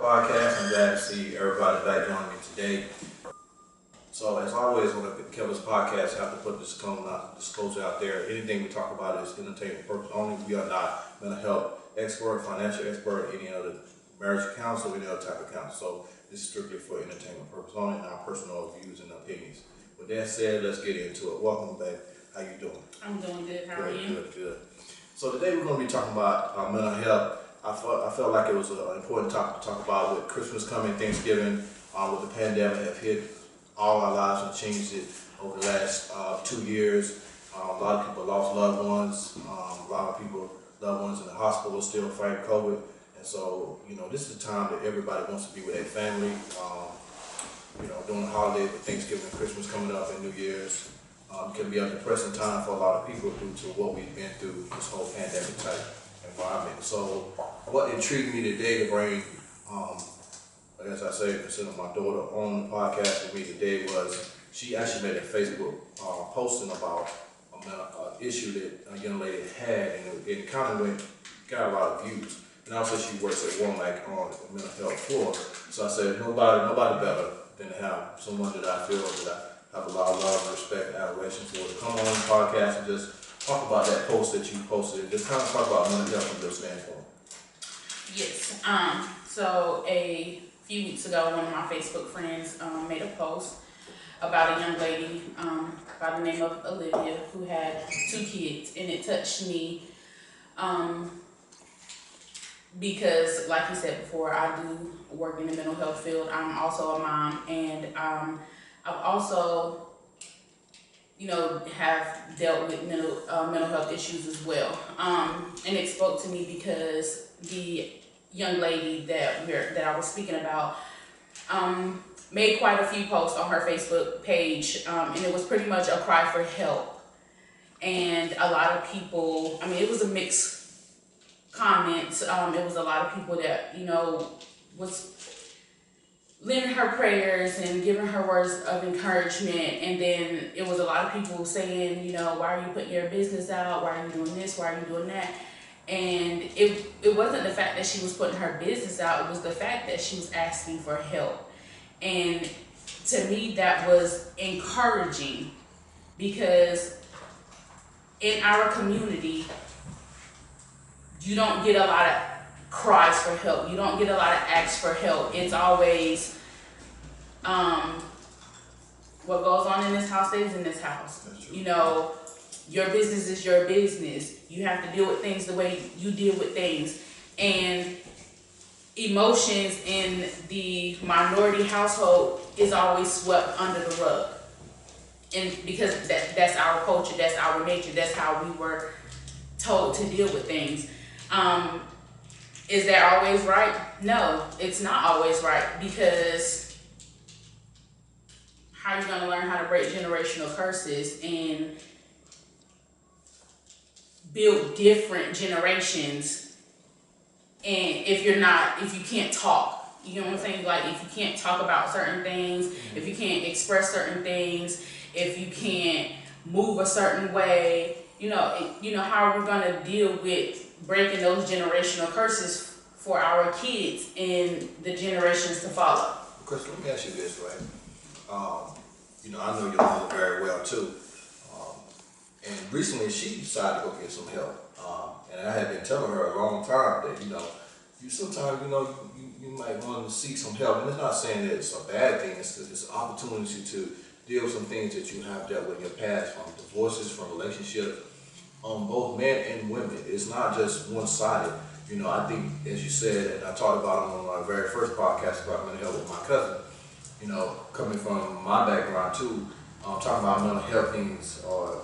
podcast. I'm glad to see everybody back joining me today. So as always on the Kelvis podcast, I have to put this disclosure out there. Anything we talk about is entertainment purpose only. We are not mental health expert, financial expert, any other marriage counsel, any other type of counsel. So this is strictly for entertainment purpose only, and our personal views and opinions. With that said, let's get into it. Welcome, babe. How you doing? I'm doing good. How are you? Good. So today we're going to be talking about mental health. I felt like it was an important topic to talk about with Christmas coming, Thanksgiving, with the pandemic have hit all our lives and changed it over the last 2 years. A lot of people lost loved ones. A lot of people, loved ones in the hospital still fighting COVID. And so, this is the time that everybody wants to be with their family. During the holidays with Thanksgiving and Christmas coming up and New Year's. It can be a depressing time for a lot of people due to what we've been through, this whole pandemic type environment. So what intrigued me today to bring, as I say, consider my daughter on the podcast with me today was she actually made a Facebook posting about an issue that a young lady had, and it kind of got a lot of views. And also she works at Walmart on the mental health floor. So I said, nobody better than to have someone that I feel that I have a lot of love, respect, and adoration for to come on the podcast and just talk about that post that you posted and just kind of talk about mental health from your standpoint. Yes. So a few weeks ago, one of my Facebook friends made a post about a young lady by the name of Olivia who had 2 kids, and it touched me because, like you said before, I do work in the mental health field. I'm also a mom, and I've also, have dealt with mental health issues as well. And it spoke to me because the young lady that I was speaking about made quite a few posts on her Facebook page, and it was pretty much a cry for help. And a lot of people, it was a mixed comments. It was a lot of people that, was lending her prayers and giving her words of encouragement, and then it was a lot of people saying, why are you putting your business out? Why are you doing this? Why are you doing that? And it wasn't the fact that she was putting her business out, it was the fact that she was asking for help. And to me, that was encouraging because in our community, you don't get a lot of cries for help. You don't get a lot of asks for help. It's always what goes on in this house stays in this house. Your business is your business. You have to deal with things the way you deal with things. And emotions in the minority household is always swept under the rug. And because that's our culture, that's our nature, that's how we were told to deal with things. Is that always right? No, it's not always right, because how are you going to learn how to break generational curses and build different generations and if you can't talk? You know what I'm saying? Like, if you can't talk about certain things, if you can't express certain things, if you can't move a certain way, how are we going to deal with breaking those generational curses for our kids and the generations to follow? Chris, let me ask you this, right? I know your mother very well too. And recently she decided to go get some help. And I had been telling her a long time that, you sometimes, you might want to seek some help. And it's not saying that it's a bad thing. It's an opportunity to deal with some things that you have dealt with in your past, from divorces, from relationships, both men and women. It's not just one-sided. I think, as you said, and I talked about it on my very first podcast about mental health with my cousin, coming from my background too, talking about mental health things or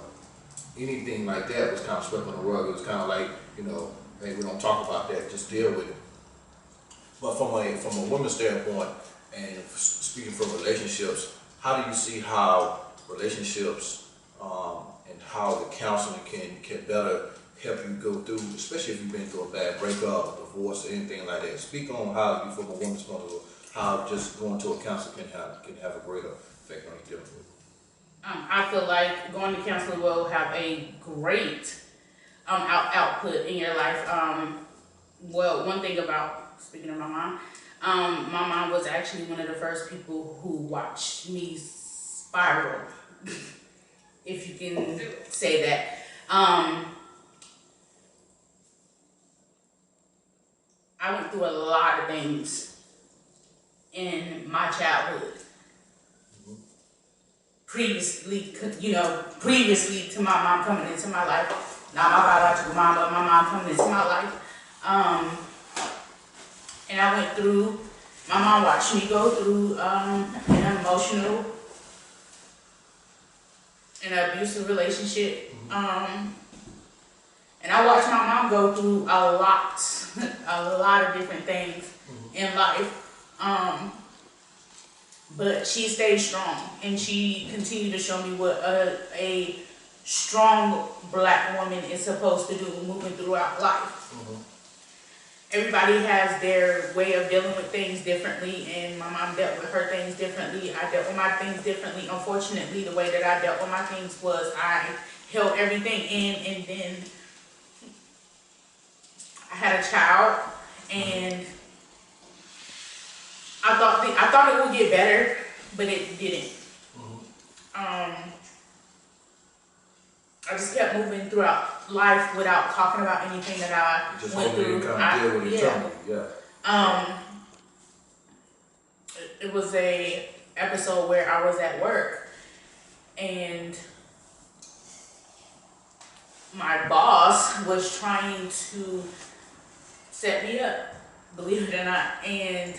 anything like that was kind of swept on the rug. It was kind of like, hey, we don't talk about that, just deal with it. But from a woman's standpoint, and speaking from relationships, how do you see how relationships and how the counseling can better help you go through, especially if you've been through a bad breakup, divorce, or anything like that? Speak on how you, from a woman's point of view, how just going to a counselor can have a greater effect on you dealing with. I feel like going to counseling will have a great output in your life. Well, one thing about, speaking of my mom, My mom was actually one of the first people who watched me spiral, if you can say that. I went through a lot of things in my childhood. Previously to my mom coming into my life, not my biological mom, but my mom coming into my life. And I went through, my mom watched me go through an emotional and abusive relationship. And I watched my mom go through a lot of different things in life. But she stayed strong, and she continued to show me what a strong black woman is supposed to do moving throughout life. Everybody has their way of dealing with things differently, and my mom dealt with her things differently. I dealt with my things differently. Unfortunately, the way that I dealt with my things was I held everything in, and then I had a child, and I thought it would get better, but it didn't. I just kept moving throughout life without talking about anything that I Just went hoping you through. kind of deal with each other. Yeah. It was a episode where I was at work, and my boss was trying to set me up, believe it or not. And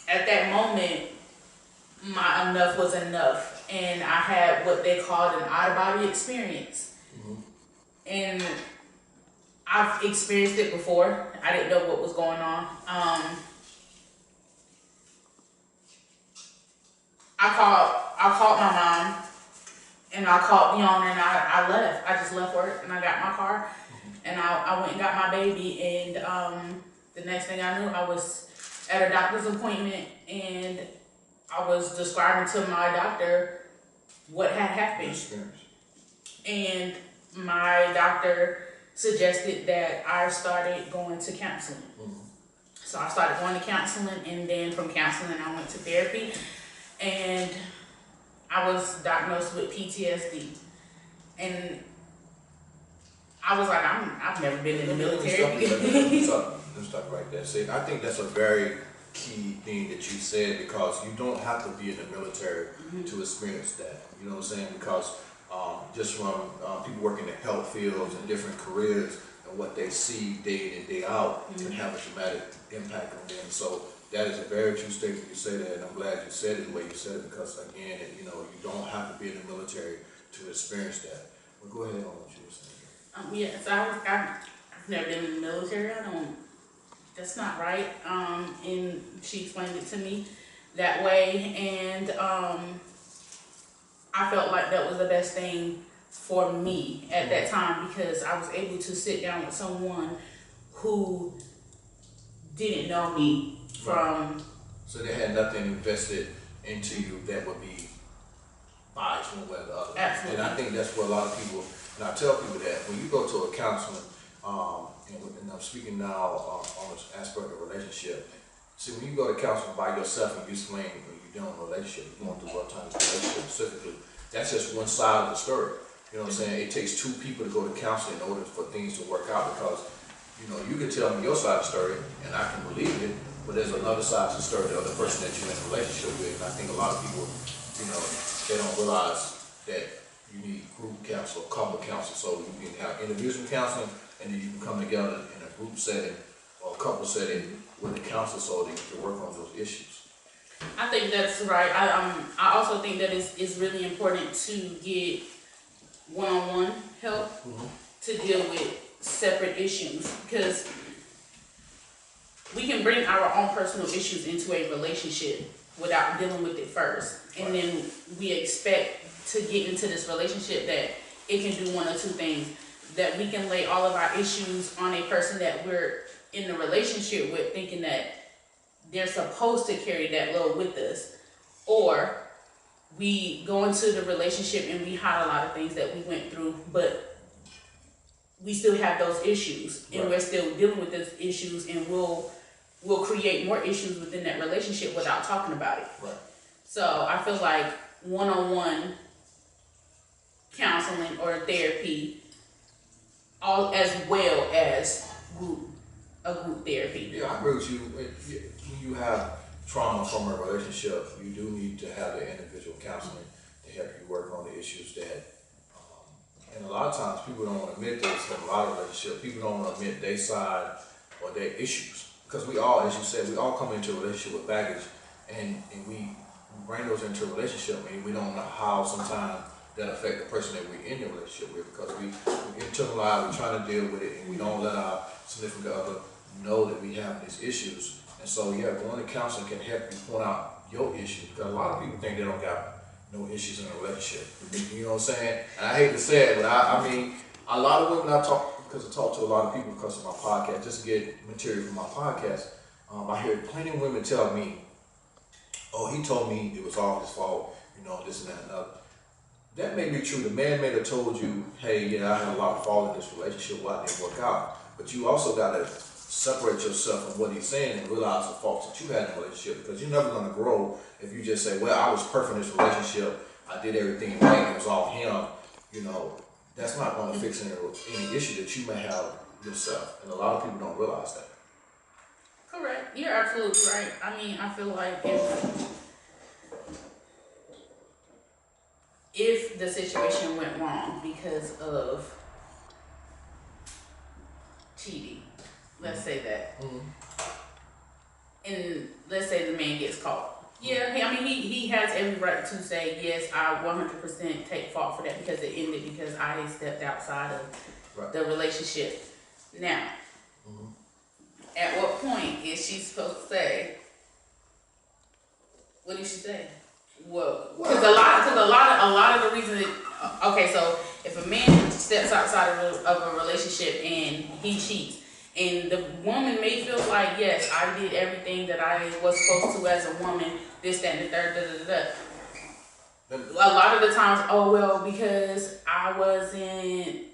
at that moment, my enough was enough. And I had what they called an out-of-body experience. And I've experienced it before. I didn't know what was going on. I called my mom, and I called the owner, and I left. I just left work, and I got my car, and I went and got my baby. And the next thing I knew, I was at a doctor's appointment, and I was describing to my doctor what had happened. And my doctor suggested that I started going to counseling. So I started going to counseling, and then from counseling I went to therapy, and I was diagnosed with PTSD. And I was like, I've never been in the military. Let me stop right there. See, I think that's a very key thing that you said, because you don't have to be in the military to experience that. You know what I'm saying? Because just from people working in the health fields and different careers, and what they see day in and day out can have a dramatic impact on them. So that is a very true statement you say that, and I'm glad you said it the way you said it, because again, you don't have to be in the military to experience that. But go ahead on what you were saying. Yes, I've never been in the military. That's not right. And she explained it to me that way, and I felt like that was the best thing for me at that time, because I was able to sit down with someone who didn't know me from. So they had nothing invested into you that would be biased one way or the other. Absolutely. And I think that's what a lot of people, and I tell people that when you go to a counselor, and I'm speaking now on this aspect of relationship. See, when you go to counseling by yourself and you explain when you're dealing with a relationship, you're going through what type of relationship specifically, that's just one side of the story. You know what I'm saying? It takes two people to go to counseling in order for things to work out, because you can tell me your side of the story and I can believe it, but there's another side of the story, the other person that you're in a relationship with. And I think a lot of people, they don't realize that you need group counsel, couple counsel, so you can have individual counseling, and then you can come together in a group setting or a couple setting with the counsel so that you can work on those issues. I think that's right. I also think that it's really important to get one-on-one help to deal with separate issues, because we can bring our own personal issues into a relationship without dealing with it first, and then we expect to get into this relationship that it can do one or two things, that we can lay all of our issues on a person that we're in the relationship with, thinking that they're supposed to carry that load with us, or we go into the relationship and we hide a lot of things that we went through, but we still have those issues, and Right. we're still dealing with those issues, and we'll create more issues within that relationship without talking about it. Right. So I feel like one-on-one counseling or therapy, all as well as a group therapy. Yeah, I agree with you. When you have trauma from a relationship, you do need to have the individual counseling to help you work on the issues that, and a lot of times people don't want to admit this in a lot of relationships. People don't want to admit their side or their issues. Because we all, as you said, we all come into a relationship with baggage, and we bring those into a relationship, and we don't know how sometimes that affect the person that we're in the relationship with, because we internalize, we're trying to deal with it, and we don't let our significant other know that we have these issues. And so, yeah, going to counseling can help you point out your issues, because a lot of people think they don't got no issues in a relationship. You know what I'm saying? And I hate to say it, but I mean, a lot of women I talk to a lot of people because of my podcast, just to get material for my podcast. I hear plenty of women tell me, "Oh, he told me it was all his fault, you know, this and that and other." That may be true. The man may have told you, "Hey, yeah, I had a lot of fault in this relationship, why it didn't work out." But you also got to separate yourself from what he's saying and realize the faults that you had in the relationship, because you're never going to grow if you just say, "Well, I was perfect in this relationship, I did everything right, it was all him." You know, that's not going to fix any issue that you may have yourself, and a lot of people don't realize that. Correct. You're absolutely right. I mean, I feel like if the situation went wrong because of cheating, let's say that, and let's say the man gets caught. Yeah, I mean, he has every right to say, yes, I 100% take fault for that because it ended because I stepped outside of the relationship. Now, at what point is she supposed to say, what did she say? Well, because a lot of the reason that, okay, so if a man steps outside of a relationship and he cheats, and the woman may feel like, yes, I did everything that I was supposed to as a woman, this, that, and the third, A lot of the times, oh, well, because I wasn't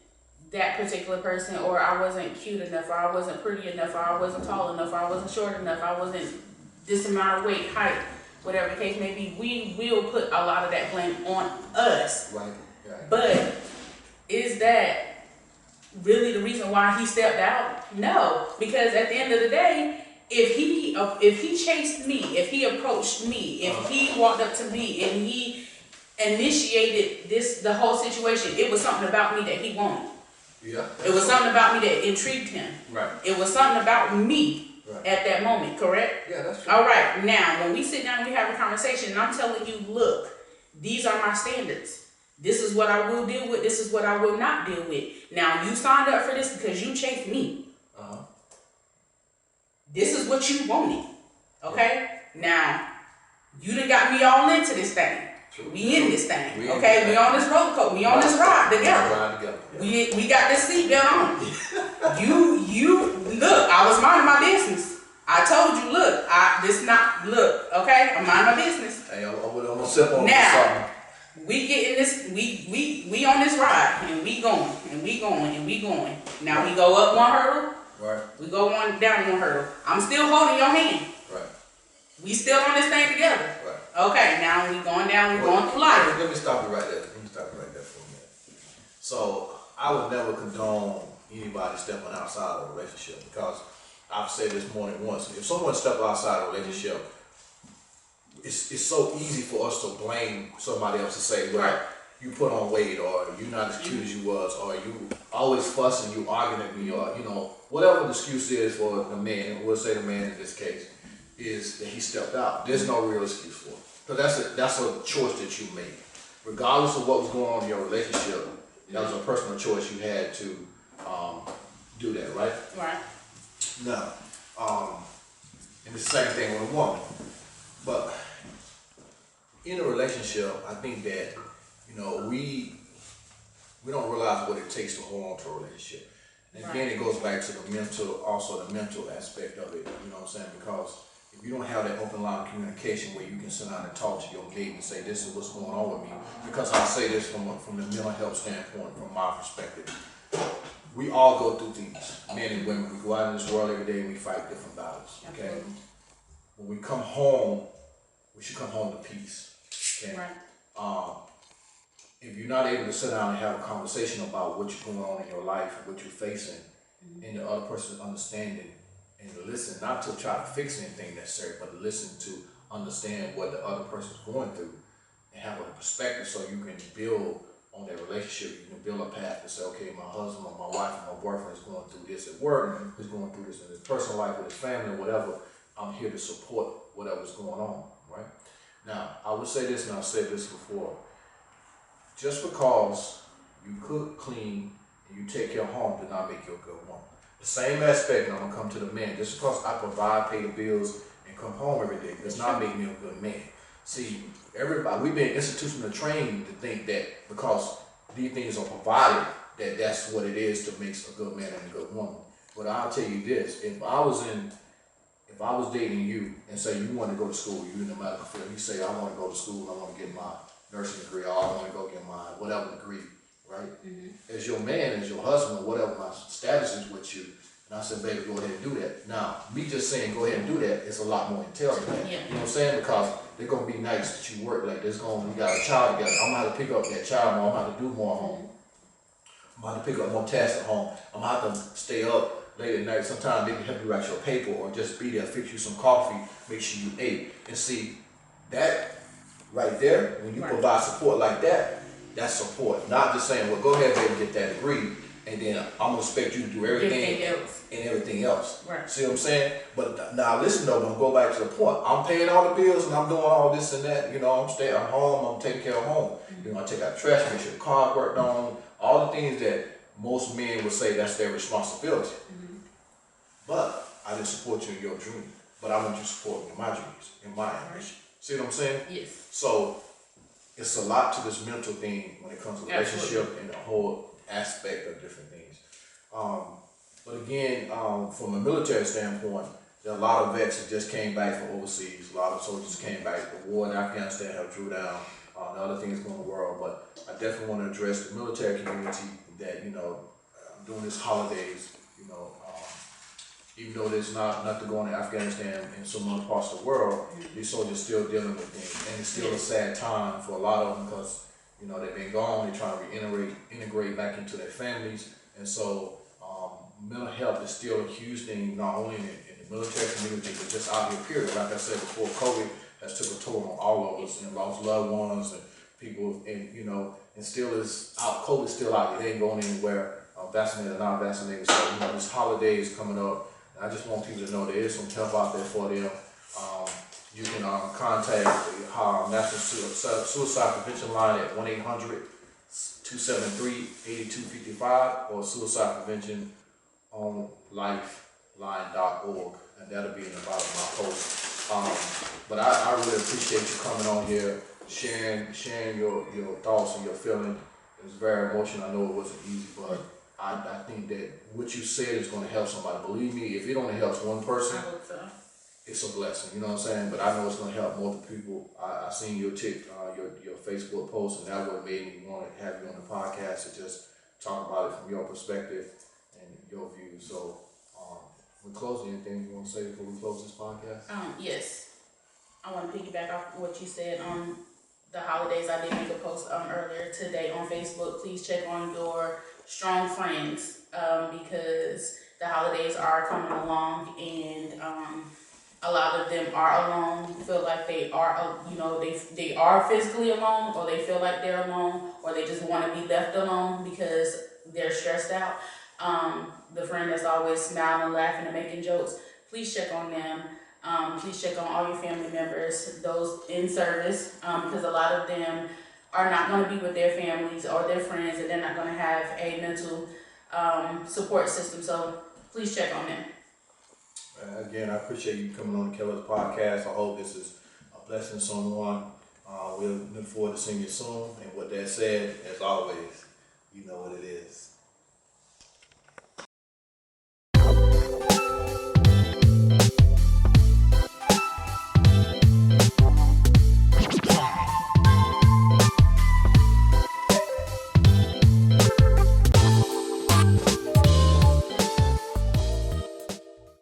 that particular person, or I wasn't cute enough, or I wasn't pretty enough, or I wasn't tall enough, or I wasn't short enough, I wasn't this amount of weight, height, whatever the case may be, we will put a lot of that blame on us. Right. But is that really the reason why he stepped out? No, because at the end of the day, if he chased me, if he approached me, if he walked up to me and he initiated the whole situation, it was something about me that he wanted. Yeah. It was something about me that intrigued him. Right. It was something about me at that moment, correct? Yeah, that's true. All right, now when we sit down and we have a conversation and I'm telling you, look, these are my standards. This is what I will deal with. This is what I will not deal with. Now, you signed up for this because you chased me. This is what you wanted. Okay? Now, you done got me all into this thing. True. We in this thing. We on this roller coaster. We on this ride together. We got this seatbelt on. You look, I was minding my business. I told you, look, okay? I'm minding my business. Hey, I'm gonna sip on now, we getting this, we on this ride, and we going, and we going, and we going. Now we go up one hurdle, we go down one hurdle. I'm still holding your hand. We still on this thing together. Okay, now we going down, we going through life. Let me stop you right there. For a minute. So I would never condone anybody stepping outside of a relationship, because I've said this more than once. If someone steps outside of a relationship, it's so easy for us to blame somebody else, to say, well, you put on weight, or you're not as cute as you was, or you always fussing, you arguing at me, or whatever the excuse is for the man. We'll say the man in this case is that he stepped out. There's no real excuse for it, because that's a choice that you made, regardless of what was going on in your relationship. That was a personal choice you had to do that, right? Right. Now, and it's the same thing with a woman, but in a relationship, I think that we don't realize what it takes to hold on to a relationship. And again, it goes back to the mental aspect of it. You know what I'm saying? Because if you don't have that open line of communication where you can sit down and talk to your mate and say, this is what's going on with me, because I say this from the mental health standpoint, from my perspective, we all go through things, men and women. We go out in this world every day and we fight different battles. Okay. Absolutely. When we come home, we should come home to peace. Okay. Right. If you're not able to sit down and have a conversation about what's going on in your life, what you're facing, and the other person's understanding, and to listen, not to try to fix anything necessary, but to listen to understand what the other person's going through, and have a perspective so you can build on that relationship. You can build a path to say, okay, my husband or my wife or my boyfriend is going through this at work, is going through this in his personal life with his family, whatever. I'm here to support whatever's going on, right? Now, I would say this, and I've said this before. Just because you cook, clean, and you take care of home does not make you a good woman. The same aspect, and I'm gonna come to the man. Just because I provide, pay the bills, and come home every day does not make me a good man. See, everybody, we've been institutionally trained to think that because these things are provided, that that's what it is to make a good man and a good woman. But I'll tell you this: if I was dating you and say you want to go to school, you in the medical field, you say I want to go to school, I want to get my nursing degree, or I want to go get my whatever degree, right? As your man, as your husband, whatever my status is with you, and I said, baby, go ahead and do that. Now, me just saying go ahead and do that, it's a lot more entailed than that. Yeah. You know what I'm saying? Because they're gonna be nice that you work like this. We got a child together. I'm gonna have to pick up that child more. I'm gonna have to do more at home. I'm gonna have to pick up more tasks at home. I'm gonna have to stay up late at night. Sometimes they can help you write your paper or just be there, fix you some coffee, make sure you ate. And see, that right there, when you provide support like that, that's support. Not just saying, well, go ahead, baby, get that degree, and then I'm gonna expect you to do everything and everything else. Right. See what I'm saying? But now listen though, I'm gonna go back to the point. I'm paying all the bills and I'm doing all this and that. You know, I'm home, I'm taking care of home. You know, I take out the trash, make sure the car worked on, all the things that most men would say that's their responsibility. But I didn't support you in your dream. But I want you to support me in my dreams, in my ambition. See what I'm saying? Yes. So it's a lot to this mental thing when it comes to relationship and the whole aspect of different things. But again, from a military standpoint, there are a lot of vets that just came back from overseas. A lot of soldiers came back. The war in Afghanistan have drew down. The other things going on in the world. But I definitely want to address the military community that, you know, during these holidays, you know, even though there's not nothing going on in Afghanistan and some other parts of the world, these soldiers still dealing with things. And it's still a sad time for a lot of them because, you know, they've been gone, they're trying to integrate back into their families. And so mental health is still a huge thing, not only in the military community, but just out here, period. Like I said before, COVID has took a toll on all of us and lost loved ones and people, and you know, and still is out, COVID's still out, it ain't going anywhere, vaccinated or not vaccinated. So, you know, this holiday is coming up. I just want people to know there is some help out there for them. You can contact the National Suicide Prevention Line at 1-800-273-8255 or Suicide Prevention on lifeline.org, and that'll be in the bottom of my post. But I really appreciate you coming on here, sharing your thoughts and your feelings. It was very emotional. I know it wasn't easy, but I think that what you said is going to help somebody. Believe me, if it only helps one person, it's a blessing. You know what I'm saying? But I know it's going to help multiple people. I seen your Facebook post, and that what made me want to have you on the podcast to just talk about it from your perspective and your views. So, we close. Anything you want to say before we close this podcast? Yes. I want to piggyback off what you said on the holidays. I did make a post earlier today on Facebook. Please check on your strong friends because the holidays are coming along, and a lot of them are alone, feel like they are, you know, they are physically alone, or they feel like they're alone, or they just want to be left alone because they're stressed out. The friend that's always smiling, laughing, and making jokes, please check on them. Please check on all your family members, those in service, because a lot of them are not going to be with their families or their friends, and they're not going to have a mental support system. So please check on them. Again, I appreciate you coming on the Kelvis podcast. I hope this is a blessing to someone. We'll look forward to seeing you soon. And with that said, as always, you know what it is.